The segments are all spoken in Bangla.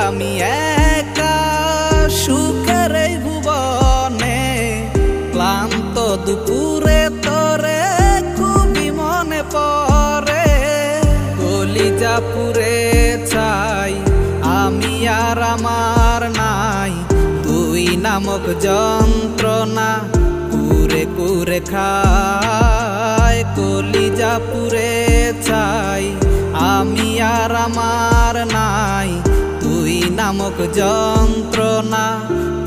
আমি একা সুখের এই ভুবনে, ক্লান্ত দুপুরে তোরে খুবই মনে পড়ে। কলিজা পুরে চাই আমি আর আমার নাই, তুই নামক যন্ত্রণা কুরে কুরে খায়। কলিজা পুরে চাই আমি আর আমার নাই, তুই নামক যন্ত্রণা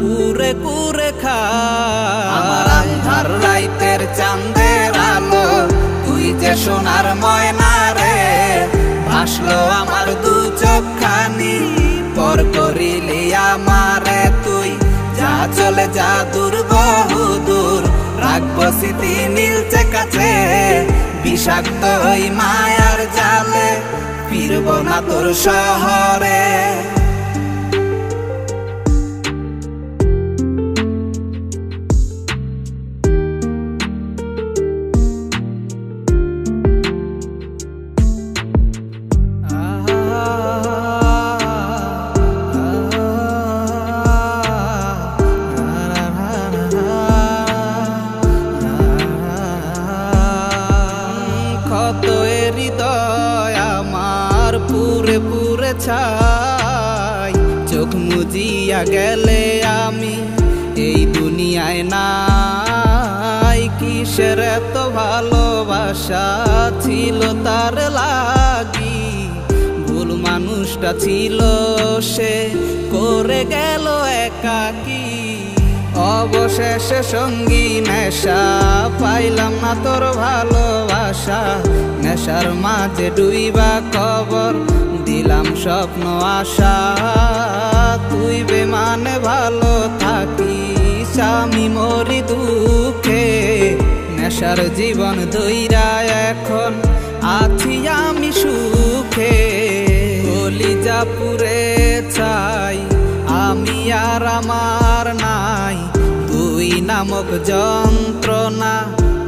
কুরে কুরে খায়। আমার আন্ধার রাইতের চাঁদের আলো, তুই যে সোনার ময়না রে, ভাসলো আমার দু চোখখানি, পর করিলি আমারে তুই। যা চলে যা দূর বহু দূর, রাখবো স্মৃতি নীলচে কাছে, বিষাক্ত ওই মায়ার জালে ফিরবো না তোর শহরে। ক্ষত হৃদয় আমার পুরে পুরে ছাই, চোখ মুজিয়া গেলে আমি এই দুনিয়ায় নাই। কিসের এত ভালোবাসা ছিল তার লাগি, ভুল মানুষটা ছিল সে, করে গেল একাকী। অবশেষে সঙ্গী নেশা, পাইলাম না তোর ভালোবাসা, নেশার মাঝে ডুইবা কবর দিলাম স্বপ্ন আশা। তুই বেমানে ভালো থাকিস, আমি মরি দুঃখে, নেশার জীবন ধইরা এখন আছি আমি সুখে। কলিজা পুরে চাই আমি আর আমার নাই, তুই নামক যন্ত্রণা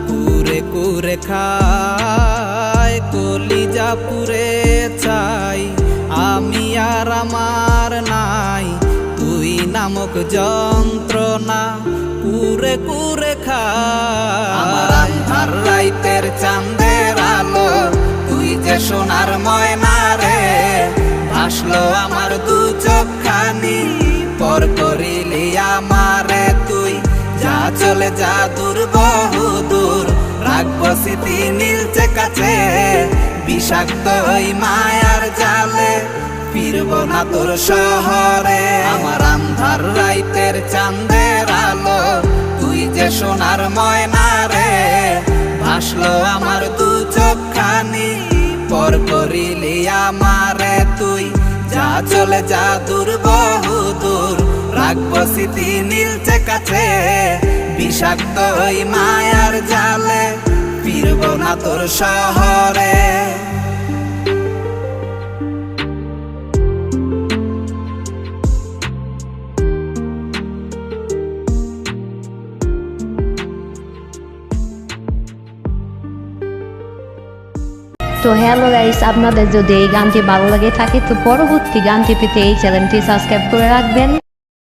কুরে কুরে খায়। কলিজা পুরে চাই আমি আর আমার নাই, তুই নামক যন্ত্রণা কুরে কুরে খায়। আমার আন্ধার রাইতের চাঁদের আলো, তুই যে সোনার ময়না রে, ভাসলো আমার দু চোখখানি, পর করিলি আমারে তুই। যা চলে যা দূর বহু দূর, রাখবো স্মৃতি নীলচে কাছে, বিষাক্ত ওই মায়ার জালে ফিরবো না তোর শহরে। আমার আন্ধার রাইতের চাঁদের আলো, তুই যে সোনার ময়না রে, ভাসলো আমার দু চোখখানি, পর করিলি আমারে তুই। যা চলে যা দূর বহু দূর, রাখবো স্মৃতি নীলচে কাছে, বিষাক্ত ওই মায়ার জালে ফিরবো না তোর শহরে। তো হ্যালো গাইস, আপনাদের যদি এই গানটি ভালো লাগে থাকে তো পরবর্তী গানটি পেতে এই চ্যানেলটি সাবস্ক্রাইব করে রাখবেন।